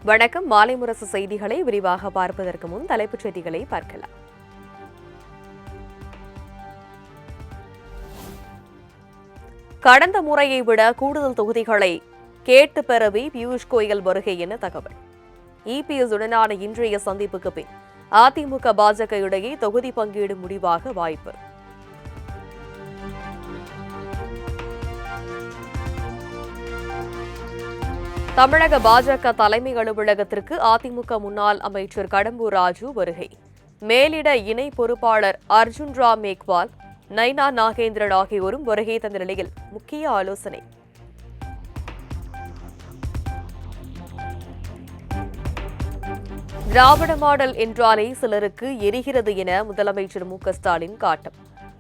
வணக்கம். மாலை முரசு செய்திகளை விரிவாக பார்ப்பதற்கு முன் தலைப்புச் செய்திகளை பார்க்கலாம். கடந்த முறையை விட கூடுதல் தொகுதிகளை கேட்டு பெறவே பியூஷ் கோயல் வருகை என தகவல். இபிஎஸ் உடனான இன்றைய சந்திப்புக்கு பின் அதிமுக பாஜக இடையே தொகுதி பங்கீடு முடிவாக வாய்ப்பு. தமிழக பாஜக தலைமை அலுவலகத்திற்கு அதிமுக முன்னாள் அமைச்சர் கடம்பூர் ராஜு வருகை. மேலிட இணை பொறுப்பாளர் அர்ஜுன் ராம் மேக்வால், நைனா நாகேந்திரன் ஆகியோரும் வருகை தந்த நிலையில் முக்கிய ஆலோசனை. திராவிட மாடல் என்றாலே சிலருக்கு எரிகிறது என முதலமைச்சர் மு.க.ஸ்டாலின் காட்டம்.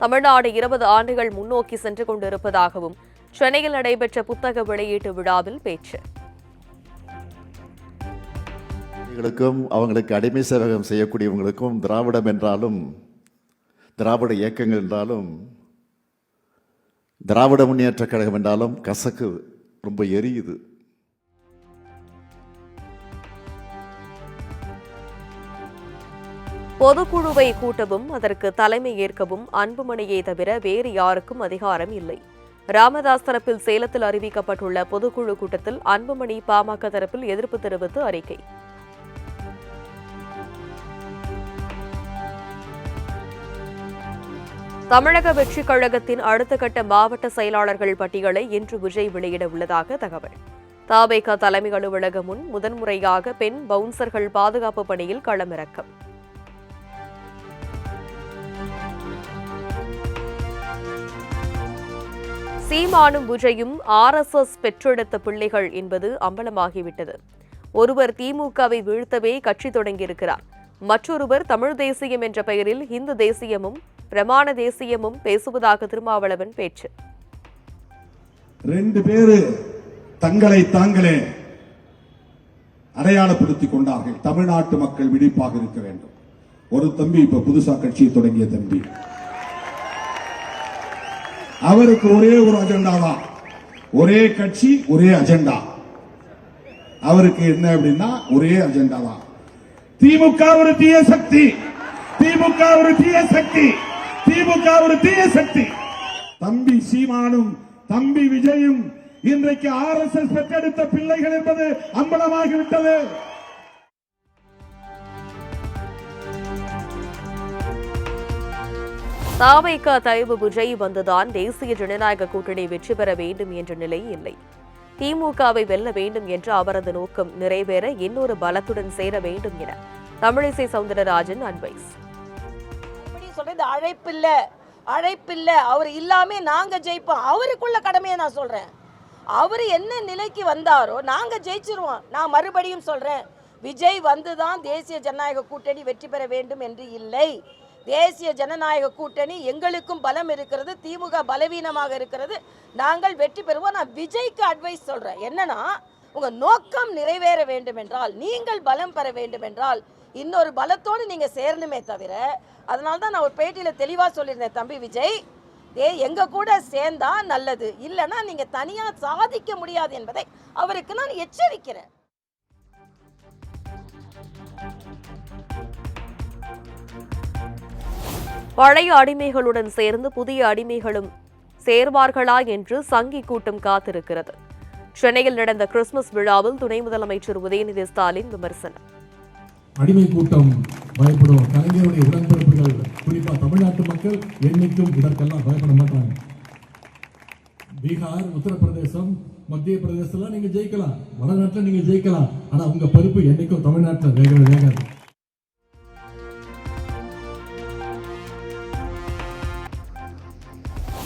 தமிழ்நாடு 20 ஆண்டுகள் முன்னோக்கி சென்று கொண்டிருப்பதாகவும் சென்னையில் நடைபெற்ற புத்தக வெளியீட்டு விழாவில் பேச்சு. அவங்களுக்கு அடிமை சேவகம் செய்யக்கூடியவங்களுக்கும் திராவிடம் என்றாலும் திராவிட இயக்கங்கள் என்றாலும் திராவிட முன்னேற்ற கழகம் என்றாலும் கசக்கு ரொம்ப எரியுது. பொதுக்குழுவை கூட்டவும் அதற்கு தலைமை ஏற்கவும் அன்புமணியை தவிர வேறு யாருக்கும் அதிகாரம் இல்லை. ராமதாஸ் தரப்பில் சேலத்தில் அறிவிக்கப்பட்டுள்ள பொதுக்குழு கூட்டத்தில் அன்புமணி பாமக தரப்பில் எதிர்ப்பு தெரிவித்து அறிக்கை. தமிழக வெற்றிக் கழகத்தின் அடுத்த கட்ட மாவட்ட செயலாளர்கள் பட்டியலை இன்று விஜய் வெளியிட உள்ளதாக தகவல். தவேக தலைமை அலுவலகம் முன் முதன்முறையாக பெண் பவுன்சர்கள் பாதுகாப்பு பணியில் களமிறக்கம். சீமானும் விஜயும் RSS பெற்றெடுத்த பிள்ளைகள் என்பது அம்பலமாகிவிட்டது. ஒருவர் திமுகவை வீழ்த்தவே கட்சி தொடங்கியிருக்கிறார். மற்றொருவர் தமிழ் தேசியம் என்ற பெயரில் இந்து தேசியமும் பிரமாண தேசியமும் பேசுவதாக திருமாவளவன் பேச்சு. 2 பேரு தங்களை தாங்களே அடையாளப்படுத்திக் கொண்டார்கள். தமிழ்நாட்டு மக்கள் விழிப்பாக இருக்க வேண்டும். ஒரு தம்பி இப்ப புதுசா கட்சியை தொடங்கிய தம்பி, அவருக்கு ஒரே ஒரு அஜெண்டா தான், ஒரே கட்சி ஒரே அஜெண்டா. அவருக்கு என்ன அப்படின்னா ஒரே அஜெண்டா தான். திமுக ஒரு தீய சக்தி, திமுக ஒரு தீய சக்தி, திமுக ஒரு தீய சக்தி. தம்பி சீமானும் தம்பி விஜயும் இன்றைக்கு RSS பெற்றெடுத்த பிள்ளைகள் என்பது அம்பலமாகிவிட்டது. தவேக தலைவர் விஜய் வந்துதான் தேசிய ஜனநாயக கூட்டணி வெற்றி பெற வேண்டும் என்ற நிலை இல்லை. திமுகவை வெல்ல வேண்டும் என்ற அவரது நோக்கம் நிறைவேற இன்னொரு பலத்துடன் சேர வேண்டும் என தமிழிசை சவுந்தரராஜன் அட்வைஸ். சொல்றது அழைப்பில்ல, அவர் இல்லாம நாங்க ஜெயிப்போம். அவருக்குள்ள கடமையை நான் சொல்றேன். அவரு என்ன நிலைக்கு வந்தாரோ நாங்க ஜெயிச்சிருவோம். நான் மறுபடியும் சொல்றேன், விஜய் வந்துதான் தேசிய ஜனநாயக கூட்டணி வெற்றி பெற வேண்டும் என்று இல்லை. தேசிய ஜனநாயக கூட்டணி எங்களுக்கும் பலம் இருக்கிறது, திமுக பலவீனமாக இருக்கிறது, நாங்கள் வெற்றி பெறுவோம். நான் விஜய்க்கு அட்வைஸ் சொல்றேன், என்னன்னா உங்க நோக்கம் நிறைவேற வேண்டும் என்றால், நீங்கள் பலம் பெற வேண்டும் என்றால் இன்னொரு பலத்தோடு நீங்க சேரணுமே தவிர, அதனால்தான் நான் ஒரு பேட்டியில தெளிவா சொல்லியிருந்தேன், தம்பி விஜய் எங்க கூட சேர்ந்தா நல்லது, இல்லைன்னா நீங்க தனியா சாதிக்க முடியாது என்பதை அவருக்கு நான் எச்சரிக்கிறேன். பழைய அடிமைகளுடன் சேர்ந்து புதிய அடிமைகளும் சேர்வார்களா என்று சங்கி கூட்டம் காத்திருக்கிறது. சென்னையில் நடந்த கிறிஸ்துமஸ் விழாவில் துணை முதலமைச்சர் உதயநிதி ஸ்டாலின் விமர்சனம். அடிமை கூட்டம் பயப்படும். கலைஞருடைய உடன்பிறப்புகள், குறிப்பா தமிழ்நாட்டு மக்கள் என்னைக்கும் இதற்கெல்லாம் பயப்பட மாட்டாங்க. பீகார், உத்தரப்பிரதேசம், மத்திய பிரதேசத்துல நீங்க ஜெயிக்கலாம், வடநாட்டில் நீங்க ஜெயிக்கலாம், ஆனா உங்க பருப்பு என்னைக்கும் தமிழ்நாட்டில் வேகாது.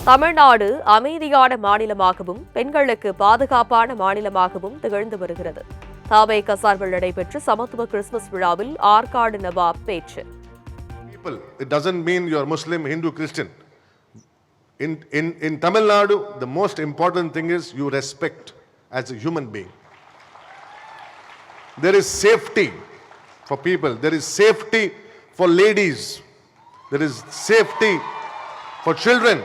தமிழ்நாடு அமைதியான மாநிலமாகவும் பெண்களுக்கு பாதுகாப்பான மாநிலமாகவும் திகழ்ந்து வருகிறது. தவேக சார்பில் நடைபெற்ற சமத்துவ கிறிஸ்துமஸ் விழாவில் ஆற்காடு நவாப் பேச்சு. It doesn't mean you are Muslim, Hindu, Christian. In Tamil Nadu, the most important thing is you respect as a human being. There is safety for people. There is safety for ladies. There is safety for children.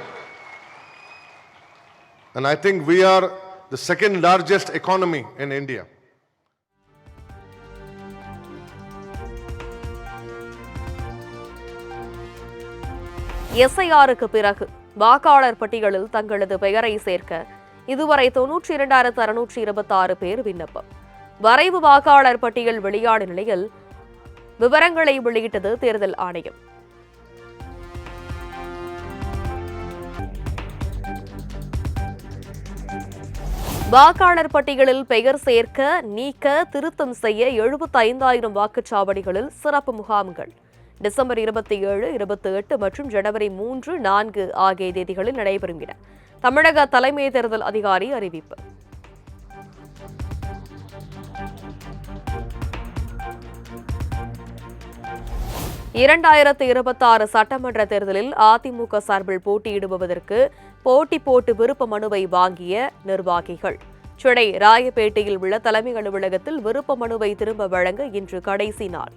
And I think we are the second largest economy in India. எஸ்ஐஆருக்கு பிறகு வாக்காளர் பட்டியலில் தங்களது பெயரை சேர்க்க இதுவரை 92,626 பேர் விண்ணப்பம். வரைவு வாக்காளர் பட்டியல் வெளியான நிலையில் விவரங்களை வெளியிட்டது தேர்தல் ஆணையம். வாக்காளர் பட்டியலில் பெயர் சேர்க்க, நீக்க, திருத்தம் செய்ய 75,000 வாக்குச்சாவடிகளில் சிறப்பு முகாம்கள் டிசம்பர் 27, 28 மற்றும் ஜனவரி 3, 4 ஆகிய தேதிகளில் நடைபெறும் என தமிழக தலைமை தேர்தல் அதிகாரி அறிவிப்பு. (2026) சட்டமன்ற தேர்தலில் அதிமுக சார்பில் போட்டியிடுவதற்கு போட்டி போட்டு விருப்ப மனுவை வாங்கிய நிர்வாகிகள் சென்னை ராயப்பேட்டையில் உள்ள தலைமை அலுவலகத்தில் விருப்ப மனுவை திரும்ப வழங்க இன்று கடைசி நாள்.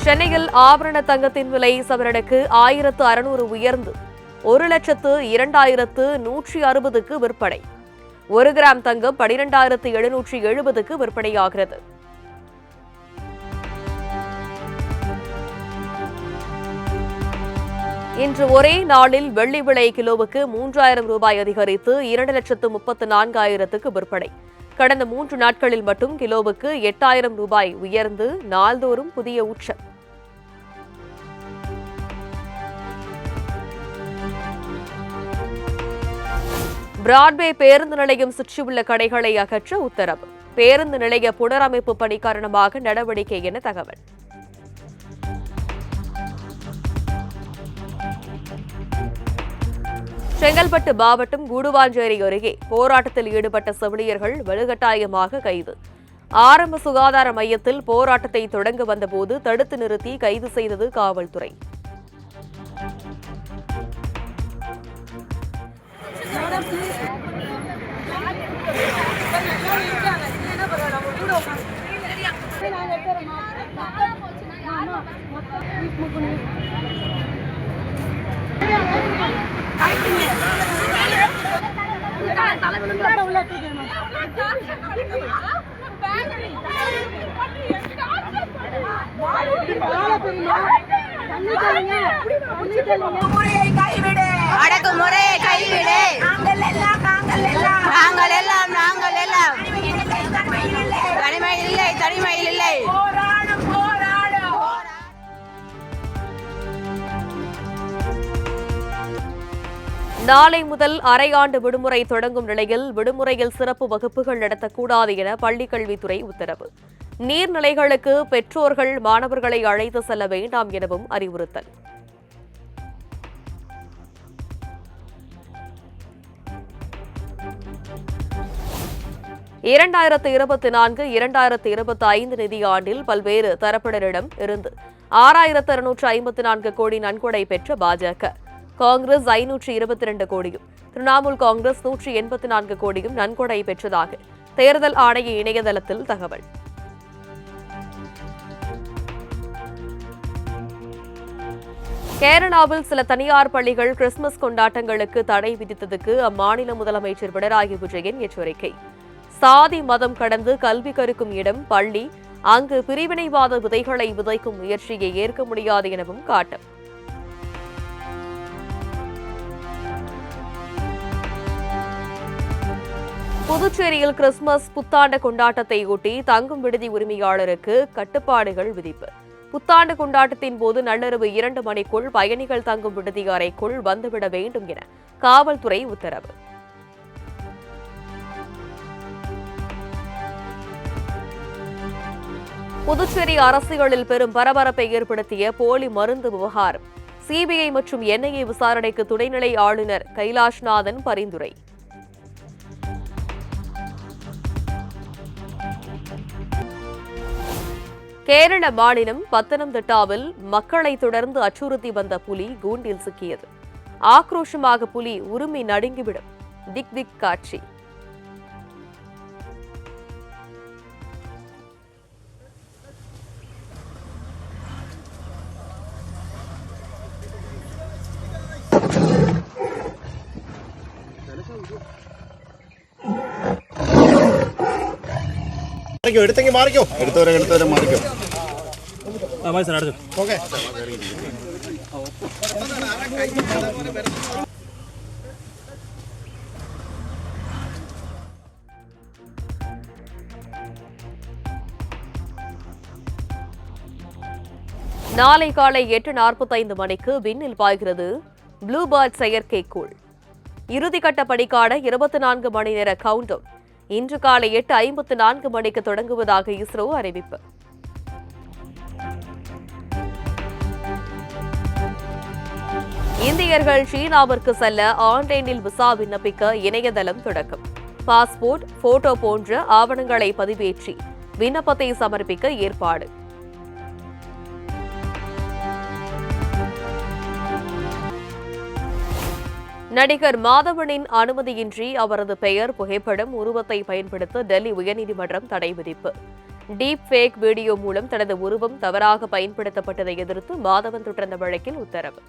சென்னையில் ஆபரண தங்கத்தின் விலை சவரனுக்கு 1,600 உயர்ந்து 1,02,160க்கு விற்பனை. 1 கிராம் தங்கம் 12,770க்கு விற்பனையாகிறது. இன்று ஒரே நாளில் வெள்ளி விலை கிலோவுக்கு 3,000 ரூபாய் அதிகரித்து 2,34,000க்கு விற்பனை. கடந்த 3 நாட்களில் மட்டும் கிலோவுக்கு 8,000 ரூபாய் உயர்ந்து நாள்தோறும் புதிய உச்சம். பிராட்வே பேருந்து நிலையம் சுற்றியுள்ள கடைகளை அகற்ற உத்தரவு. பேருந்து நிலைய புனரமைப்பு பணி காரணமாக நடவடிக்கை என தகவல். செங்கல்பட்டு மாவட்டம் கூடுவாஞ்சேரி அருகே போராட்டத்தில் ஈடுபட்ட செவிலியர்கள் வலுக்கட்டாயமாக கைது. ஆரம்ப சுகாதார மையத்தில் போராட்டத்தை தொடங்க வந்தபோது தடுத்து நிறுத்தி கைது செய்தது காவல்துறை. அடக்குமுறையை கைவிடு. நாங்கள் எல்லாம் தனிமையில் இல்லை. நாளை முதல் அரையாண்டு விடுமுறை தொடங்கும் நிலையில் விடுமுறையில் சிறப்பு வகுப்புகள் நடத்தக்கூடாது என பள்ளிக்கல்வித்துறை உத்தரவு. நீர்நிலைகளுக்கு பெற்றோர்கள் மாணவர்களை அழைத்து செல்ல வேண்டாம் எனவும் அறிவுறுத்தல். இரண்டாயிரத்து 2024-2025 நிதியாண்டில் பல்வேறு தரப்பினரிடம் இருந்து 6,654 கோடி நன்கொடை பெற்ற பாஜக, காங்கிரஸ் 522 கோடியும், திரிணாமுல் காங்கிரஸ் 184 கோடியும் நன்கொடை பெற்றதாக தேர்தல் ஆணைய இணையதளத்தில் தகவல். கேரளாவில் சில தனியார் பள்ளிகள் கிறிஸ்துமஸ் கொண்டாட்டங்களுக்கு தடை விதித்ததுக்கு அம்மாநில முதலமைச்சர் பினராயி விஜயன் எச்சரிக்கை. சாதி மதம் கடந்து கல்வி கற்கும் இடம் பள்ளி, அங்கு பிரிவினைவாத விதைகளை விதைக்கும் முயற்சியை ஏற்க முடியாது எனவும் காட்டும். புதுச்சேரியில் கிறிஸ்துமஸ் புத்தாண்டு கொண்டாட்டத்தை ஒட்டி தங்கும் விடுதி உரிமையாளருக்கு கட்டுப்பாடுகள் விதிப்பு. புத்தாண்டு கொண்டாட்டத்தின் போது நள்ளிரவு 2 மணிக்குள் பயணிகள் தங்கும் விடுதி அறைக்குள் வந்துவிட வேண்டும் என காவல்துறை உத்தரவு. புதுச்சேரி அரசியலில் பெரும் பரபரப்பை ஏற்படுத்திய போலி மருந்து விவகாரம். சிபிஐ மற்றும் என்ஐஏ விசாரணைக்கு துணைநிலை ஆளுநர் கைலாஷ்நாதன் பரிந்துரை. கேரள மாநிலம் பத்தனம்திட்டாவில் மக்களை தொடர்ந்து அச்சுறுத்தி வந்த புலி கூண்டில் சிக்கியது. ஆக்ரோஷமாக புலி உருமி நடுங்கிவிடும். திக் திக் காட்சி. എടുത്തവരെ മാറിക്കോ. ഓക്കെ. நாளை காலை 8:45 மணிக்கு விண்ணில் பாய்கிறது ப்ளூபேர்ட் செயற்கைக்கோள். இறுதிக்கட்ட பணிக்கான 24 மணி நேர கவுண்டவுன் இன்று காலை 8:54 மணிக்கு தொடங்குவதாக இஸ்ரோ அறிவிப்பு. இந்தியர்கள் சீனாவிற்கு செல்ல ஆன்லைனில் விசா விண்ணப்பிக்க இணையதளம் தொடக்கம். பாஸ்போர்ட், போட்டோ போன்ற ஆவணங்களை பதிவேற்றி விண்ணப்பத்தை சமர்ப்பிக்க ஏற்பாடு. நடிகர் மாதவனின் அனுமதியின்றி அவரது பெயர், புகைப்படம், உருவத்தை பயன்படுத்த டெல்லி உயர்நீதிமன்றம் தடை விதிப்பு. டீப் ஃபேக் வீடியோ மூலம் தனது உருவம் தவறாக பயன்படுத்தப்பட்டதை எதிர்த்து மாதவன் தொடர்ந்த வழக்கில் உத்தரவு.